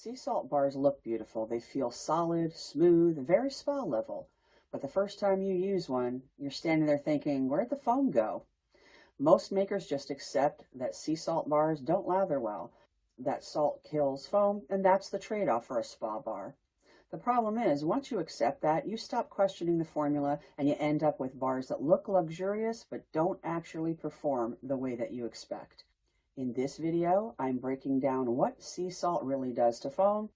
Sea salt bars look beautiful. They feel solid, smooth, very spa level. But the first time you use one, you're standing there thinking, where'd the foam go? Most makers just accept that sea salt bars don't lather well, that salt kills foam, and that's the trade-off for a spa bar. The problem is, once you accept that, you stop questioning the formula and you end up with bars that look luxurious but don't actually perform the way that you expect. In this video, I'm breaking down what sea salt really does to foam,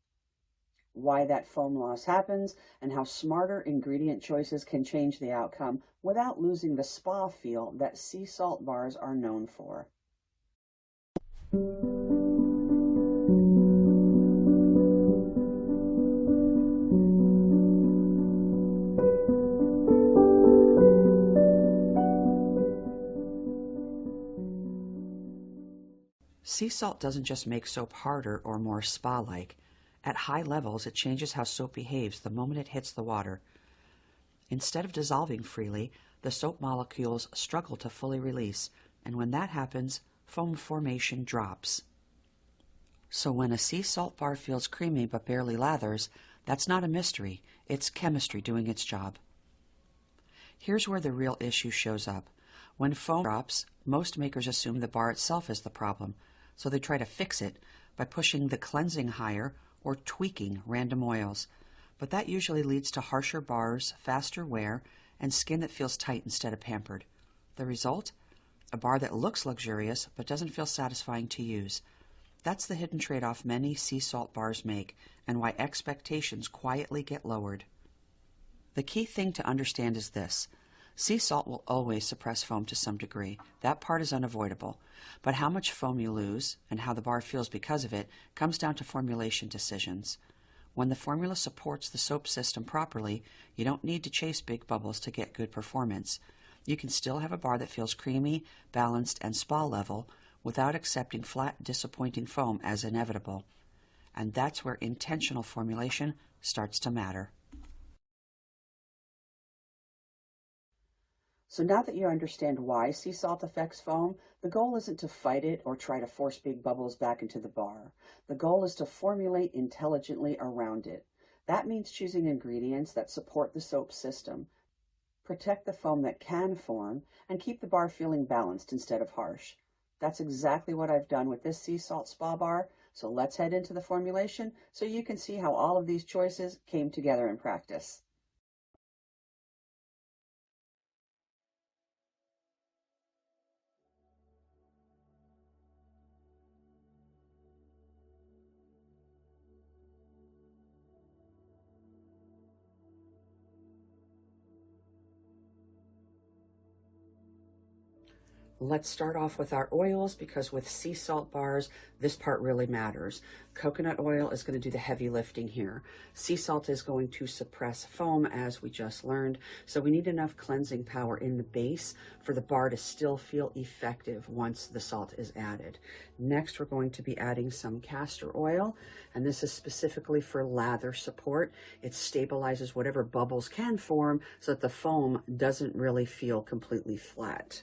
why that foam loss happens, and how smarter ingredient choices can change the outcome without losing the spa feel that sea salt bars are known for. Sea salt doesn't just make soap harder or more spa-like. At high levels, it changes how soap behaves the moment it hits the water. Instead of dissolving freely, the soap molecules struggle to fully release, and when that happens, foam formation drops. So when a sea salt bar feels creamy but barely lathers, that's not a mystery. It's chemistry doing its job. Here's where the real issue shows up. When foam drops, most makers assume the bar itself is the problem, so they try to fix it by pushing the cleansing higher or tweaking random oils. But that usually leads to harsher bars, faster wear, and skin that feels tight instead of pampered. The result? A bar that looks luxurious but doesn't feel satisfying to use. That's the hidden trade-off many sea salt bars make, and why expectations quietly get lowered. The key thing to understand is this. Sea salt will always suppress foam to some degree. That part is unavoidable. But how much foam you lose, and how the bar feels because of it, comes down to formulation decisions. When the formula supports the soap system properly, you don't need to chase big bubbles to get good performance. You can still have a bar that feels creamy, balanced, and spa level without accepting flat, disappointing foam as inevitable. And that's where intentional formulation starts to matter. So now that you understand why sea salt affects foam, the goal isn't to fight it or try to force big bubbles back into the bar. The goal is to formulate intelligently around it. That means choosing ingredients that support the soap system, protect the foam that can form, and keep the bar feeling balanced instead of harsh. That's exactly what I've done with this sea salt spa bar, so let's head into the formulation so you can see how all of these choices came together in practice. Let's start off with our oils because with sea salt bars, this part really matters. Coconut oil is going to do the heavy lifting here. Sea salt is going to suppress foam, as we just learned, so we need enough cleansing power in the base for the bar to still feel effective once the salt is added. Next, we're going to be adding some castor oil, and this is specifically for lather support. It stabilizes whatever bubbles can form so that the foam doesn't really feel completely flat.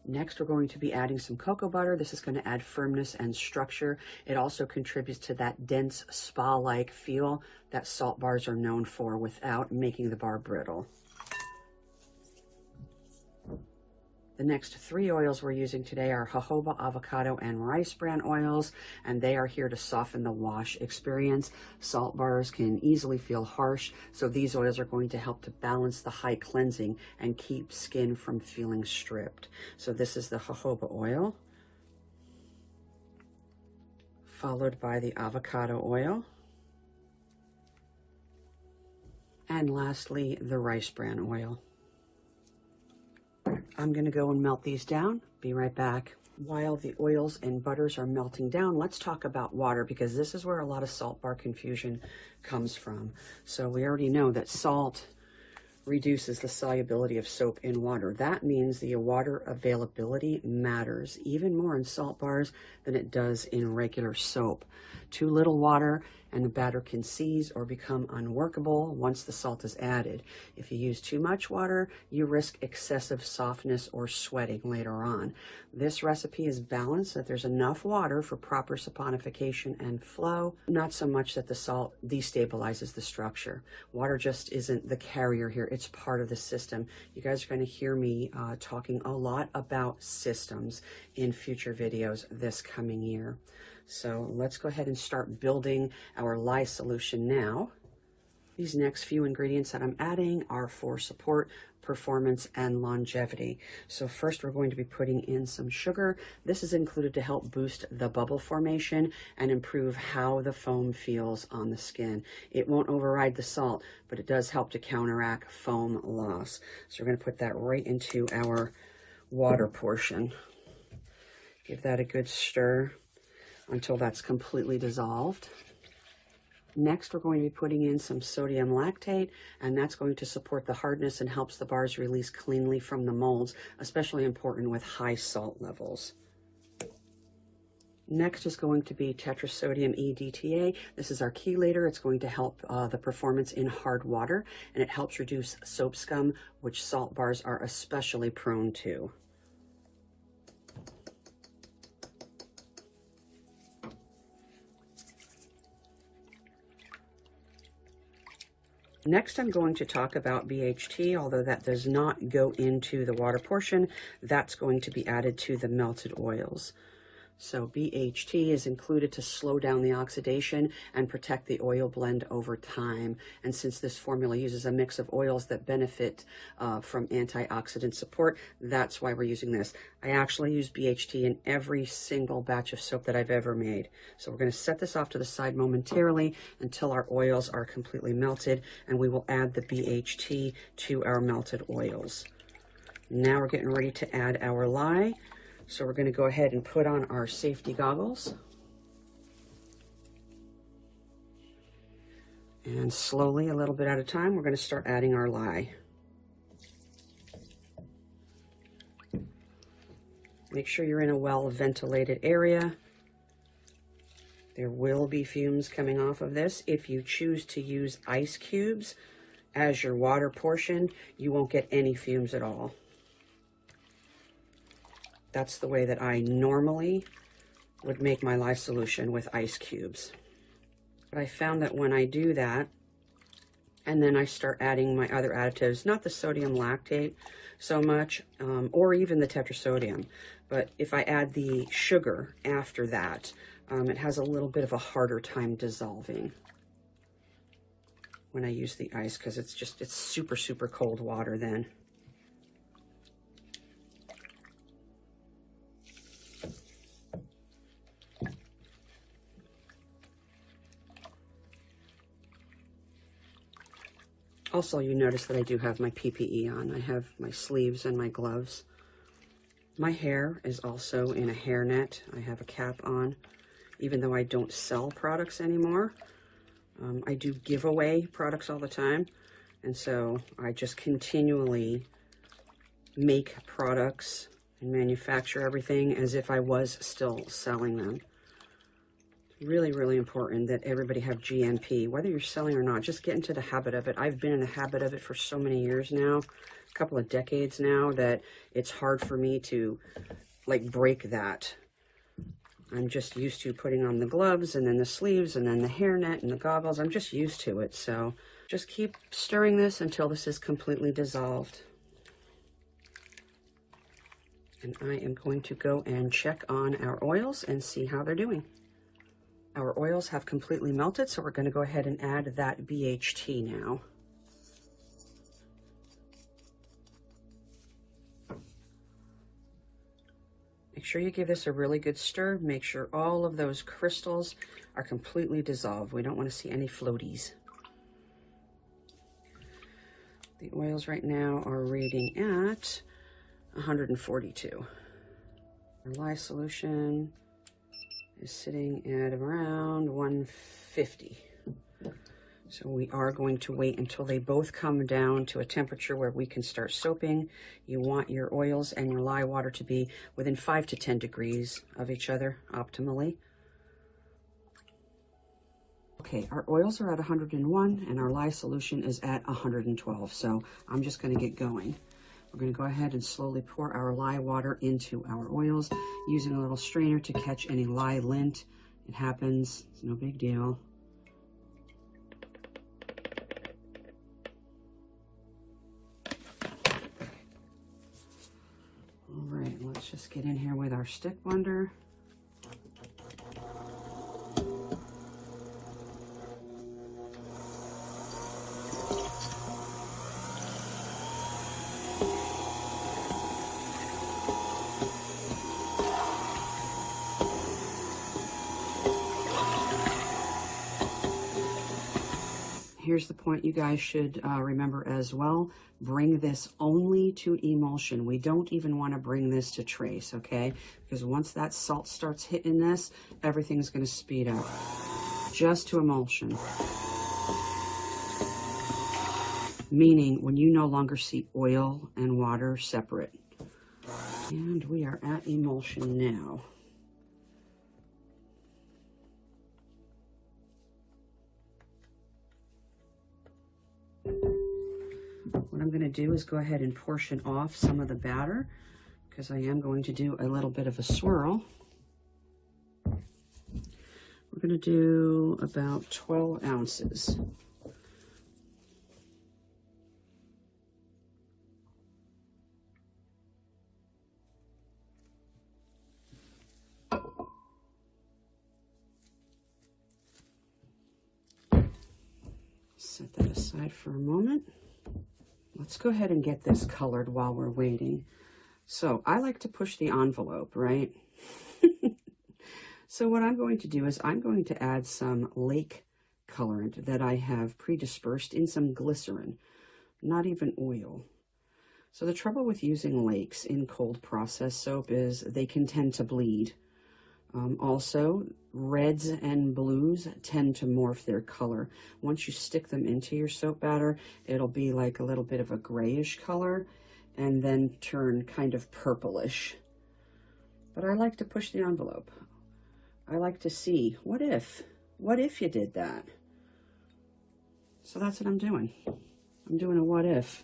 Next, we're going to be adding some cocoa butter. This is going to add firmness and structure. It also contributes to that dense spa-like feel that salt bars are known for without making the bar brittle. The next three oils we're using today are jojoba, avocado, and rice bran oils, and they are here to soften the wash experience. Salt bars can easily feel harsh, so these oils are going to help to balance the high cleansing and keep skin from feeling stripped. So this is the jojoba oil, followed by the avocado oil, and lastly, the rice bran oil. I'm going to go and melt these down. Be right back. While the oils and butters are melting down, let's talk about water, because this is where a lot of salt bar confusion comes from. So we already know that salt reduces the solubility of soap in water. That means the water availability matters even more in salt bars than it does in regular soap. Too little water and the batter can seize or become unworkable once the salt is added. If you use too much water, you risk excessive softness or sweating later on. This recipe is balanced, that there's enough water for proper saponification and flow, not so much that the salt destabilizes the structure. Water just isn't the carrier here, it's part of the system. You guys are going to hear me talking a lot about systems in future videos this coming year. So let's go ahead and start building our lye solution now. These next few ingredients that I'm adding are for support, performance, and longevity. So first we're going to be putting in some sugar. This is included to help boost the bubble formation and improve how the foam feels on the skin. It won't override the salt, but it does help to counteract foam loss. So we're going to put that right into our water portion. Give that a good stir until that's completely dissolved. Next, we're going to be putting in some sodium lactate, and that's going to support the hardness and helps the bars release cleanly from the molds, especially important with high salt levels. Next is going to be tetrasodium EDTA. This is our chelator. It's going to help the performance in hard water, and it helps reduce soap scum, which salt bars are especially prone to. Next, I'm going to talk about BHT, although that does not go into the water portion. That's going to be added to the melted oils. So BHT is included to slow down the oxidation and protect the oil blend over time. And since this formula uses a mix of oils that benefit from antioxidant support, that's why we're using this. I actually use BHT in every single batch of soap that I've ever made. So we're going to set this off to the side momentarily until our oils are completely melted, and we will add the BHT to our melted oils. Now we're getting ready to add our lye. So we're going to go ahead and put on our safety goggles. And slowly, a little bit at a time, we're going to start adding our lye. Make sure you're in a well-ventilated area. There will be fumes coming off of this. If you choose to use ice cubes as your water portion, you won't get any fumes at all. That's the way that I normally would make my lye solution, with ice cubes. But I found that when I do that, and then I start adding my other additives, not the sodium lactate so much, or even the tetrasodium, but if I add the sugar after that, it has a little bit of a harder time dissolving when I use the ice, because it's super, super cold water then. Also, you notice that I do have my PPE on. I have my sleeves and my gloves. My hair is also in a hairnet. I have a cap on. Even though I don't sell products anymore, I do give away products all the time. And so I just continually make products and manufacture everything as if I was still selling them. Really, really important that everybody have GMP, whether you're selling or not. Just get into the habit of it. I've been in the habit of it for so many years now, a couple of decades now, that it's hard for me to break that. I'm just used to putting on the gloves and then the sleeves and then the hairnet and the goggles. I'm just used to it. So just keep stirring this until this is completely dissolved. And I am going to go and check on our oils and see how they're doing. Our oils have completely melted, so we're going to go ahead and add that BHT now. Make sure you give this a really good stir. Make sure all of those crystals are completely dissolved. We don't want to see any floaties. The oils right now are reading at 142. Our lye solution is sitting at around 150. So we are going to wait until they both come down to a temperature where we can start soaping. You want your oils and your lye water to be within 5 to 10 degrees of each other optimally. Okay, our oils are at 101 and our lye solution is at 112. So I'm just going to get going. We're going to go ahead and slowly pour our lye water into our oils using a little strainer to catch any lye lint. It happens, it's no big deal. All right, let's just get in here with our stick blender. Here's the point you guys should remember as well. Bring this only to emulsion. We don't even want to bring this to trace, okay? Because once that salt starts hitting this, everything's going to speed up. Just to emulsion. Meaning when you no longer see oil and water separate. And we are at emulsion now. What I'm going to do is go ahead and portion off some of the batter because I am going to do a little bit of a swirl. We're going to do about 12 ounces. Set that aside for a moment. Let's go ahead and get this colored while we're waiting. So I like to push the envelope, right? So what I'm going to do is I'm going to add some lake colorant that I have pre-dispersed in some glycerin, not even oil. So the trouble with using lakes in cold process soap is they can tend to bleed. Also, reds and blues tend to morph their color. Once you stick them into your soap batter, it'll be like a little bit of a grayish color and then turn kind of purplish. But I like to push the envelope. I like to see, what if you did that? So that's what I'm doing. I'm doing a what if.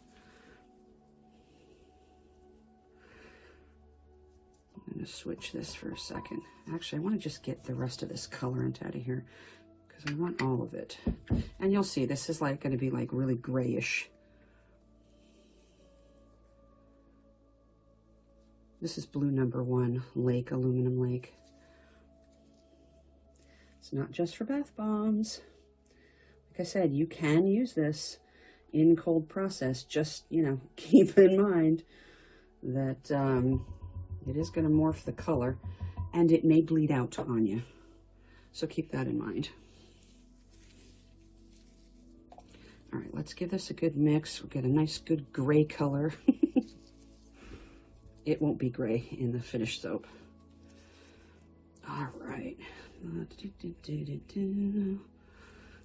I'm going to switch this for a second. Actually, I want to just get the rest of this colorant out of here because I want all of it. And you'll see this is like going to be like really grayish. This is blue number 1, Lake, aluminum lake. It's not just for bath bombs. Like I said, you can use this in cold process. Just, you know, keep in mind that it is going to morph the color, and it may bleed out on you. So keep that in mind. All right, let's give this a good mix. We'll get a nice, good gray color. It won't be gray in the finished soap. All right. I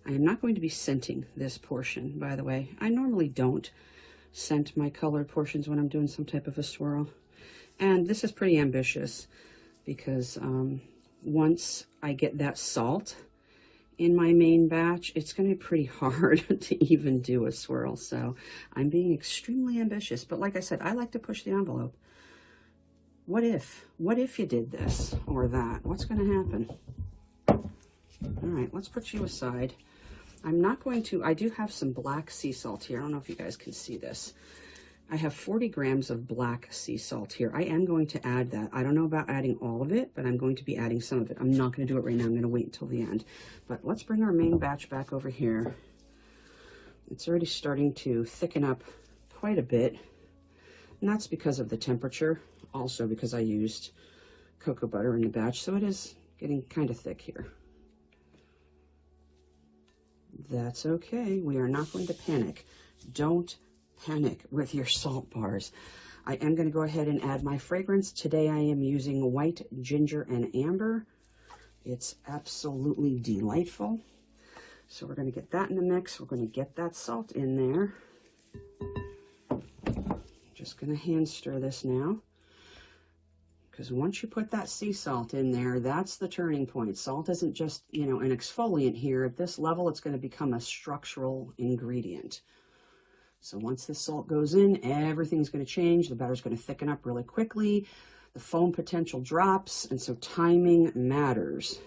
am not going to be scenting this portion, by the way. I normally don't scent my colored portions when I'm doing some type of a swirl. And this is pretty ambitious because once I get that salt in my main batch, it's going to be pretty hard to even do a swirl. So I'm being extremely ambitious. But like I said, I like to push the envelope. What if you did this or that? What's going to happen? All right, let's put you aside. I'm not going to, I do have some black sea salt here. I don't know if you guys can see this. I have 40 grams of black sea salt here. I am going to add that. I don't know about adding all of it, but I'm going to be adding some of it. I'm not going to do it right now. I'm going to wait until the end. But let's bring our main batch back over here. It's already starting to thicken up quite a bit. And that's because of the temperature. Also because I used cocoa butter in the batch. So it is getting kind of thick here. That's okay. We are not going to panic. Don't panic with your salt bars. I am going to go ahead and add my fragrance. Today I am using white ginger and amber. It's absolutely delightful. So we're going to get that in the mix. We're going to get that salt in there. Just going to hand stir this now because once you put that sea salt in there, that's the turning point. Salt isn't just, you know, an exfoliant here. At this level, it's going to become a structural ingredient. So once the salt goes in, everything's going to change. The batter's going to thicken up really quickly. The foam potential drops, and so timing matters.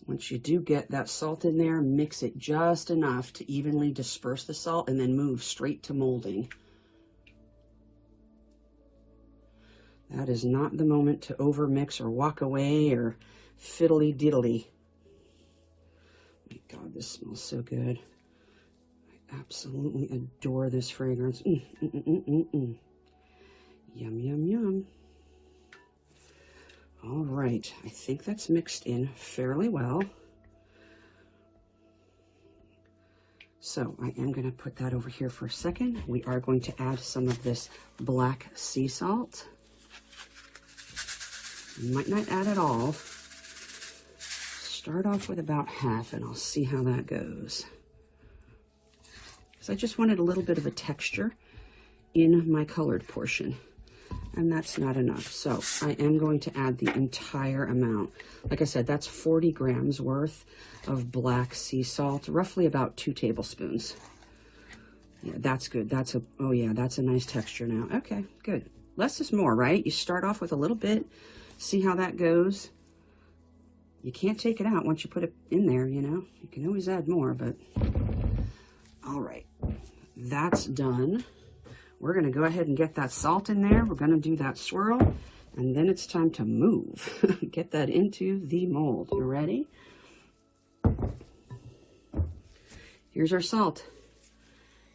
Once you do get that salt in there, mix it just enough to evenly disperse the salt and then move straight to molding. That is not the moment to overmix or walk away or fiddly diddly. My God, this smells so good. I absolutely adore this fragrance. Yum, yum, yum. All right, I think that's mixed in fairly well. So I am going to put that over here for a second. We are going to add some of this black sea salt. You might not add it all. Start off with about half, and I'll see how that goes. Because I just wanted a little bit of a texture in my colored portion, and that's not enough. So I am going to add the entire amount. Like I said, that's 40 grams worth of black sea salt, roughly about 2 tablespoons. Yeah, that's good. That's a nice texture now. Okay, good. Less is more, right? You start off with a little bit, see how that goes. You can't take it out once you put it in there, you know. You can always add more, but all right, that's done. We're going to go ahead and get that salt in there. We're going to do that swirl, and then it's time to move. Get that into the mold. You ready? Here's our salt.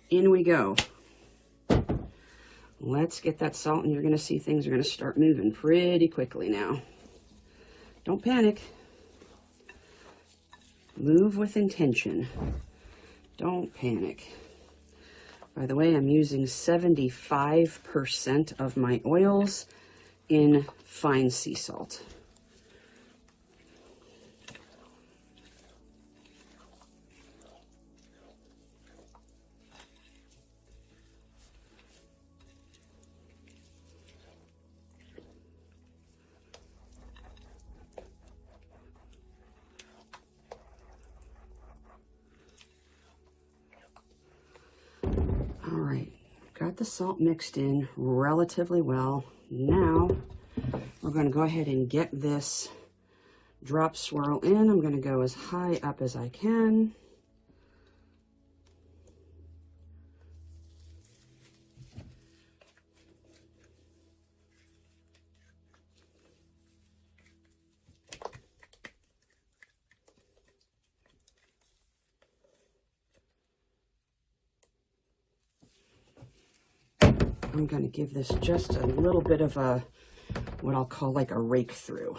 In we go. Let's get that salt, and you're going to see things are going to start moving pretty quickly now. Don't panic. Move with intention. Don't panic. By the way, I'm using 75% of my oils in fine sea salt. All right, got the salt mixed in relatively well. Now we're going to go ahead and get this drop swirl in. I'm going to go as high up as I can. I'm going to give this just a little bit of a, what I'll call like a rake through.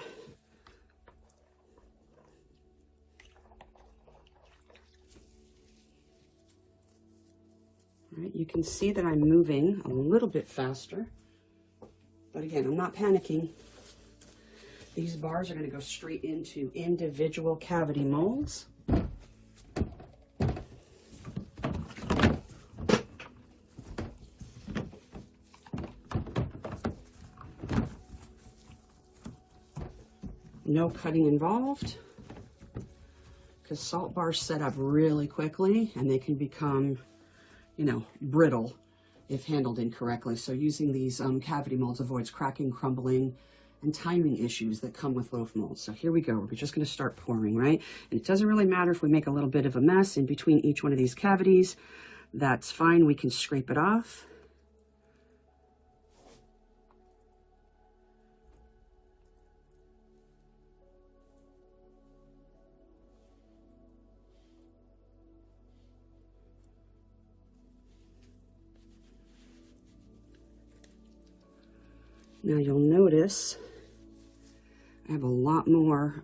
All right, you can see that I'm moving a little bit faster, but again, I'm not panicking. These bars are going to go straight into individual cavity molds. No cutting involved, because salt bars set up really quickly and they can become, you know, brittle if handled incorrectly. So using these cavity molds avoids cracking, crumbling, and timing issues that come with loaf molds. So here we go. We're just going to start pouring, right? And it doesn't really matter if we make a little bit of a mess in between each one of these cavities. That's fine. We can scrape it off. Now you'll notice I have a lot more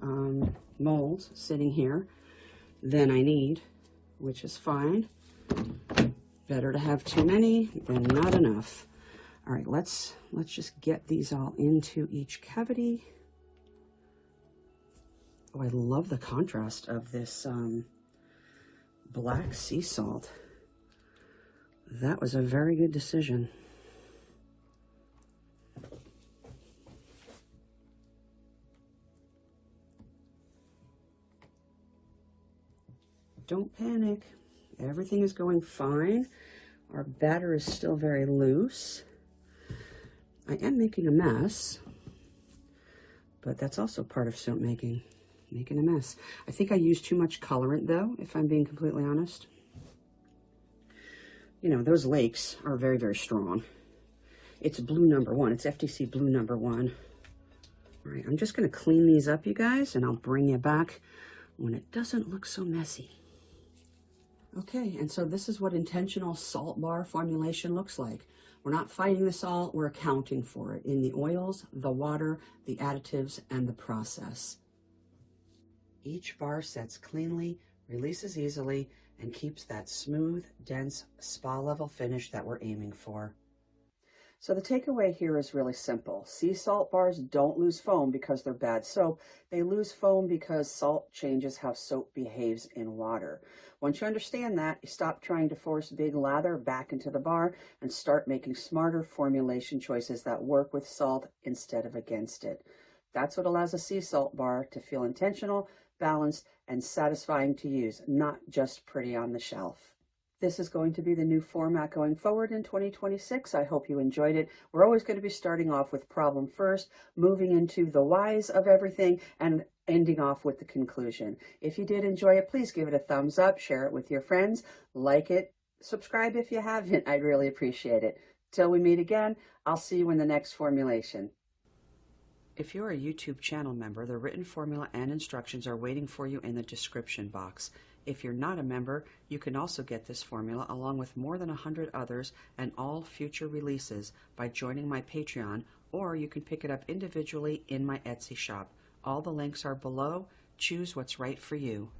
molds sitting here than I need, which is fine. Better to have too many than not enough. All right, let's just get these all into each cavity. Oh, I love the contrast of this black sea salt. That was a very good decision. Don't panic. Everything is going fine. Our batter is still very loose. I am making a mess, but that's also part of soap making a mess. I think I used too much colorant though, if I'm being completely honest. You know, those lakes are very, very strong. It's blue number 1. It's FTC blue number 1. All right, I'm just going to clean these up, you guys, and I'll bring you back when it doesn't look so messy. Okay, and so this is what intentional salt bar formulation looks like. We're not fighting the salt, we're accounting for it in the oils, the water, the additives, and the process. Each bar sets cleanly, releases easily, and keeps that smooth, dense, spa-level finish that we're aiming for. So the takeaway here is really simple. Sea salt bars don't lose foam because they're bad soap. They lose foam because salt changes how soap behaves in water. Once you understand that, you stop trying to force big lather back into the bar and start making smarter formulation choices that work with salt instead of against it. That's what allows a sea salt bar to feel intentional, balanced, and satisfying to use, not just pretty on the shelf. This is going to be the new format going forward in 2026. I hope you enjoyed it. We're always going to be starting off with problem first, moving into the whys of everything, and ending off with the conclusion. If you did enjoy it, please give it a thumbs up, share it with your friends, like it, subscribe if you haven't. I'd really appreciate it. Till we meet again, I'll see you in the next formulation. If you're a YouTube channel member, the written formula and instructions are waiting for you in the description box. If you're not a member, you can also get this formula along with more than 100 others and all future releases by joining my Patreon, or you can pick it up individually in my Etsy shop. All the links are below. Choose what's right for you.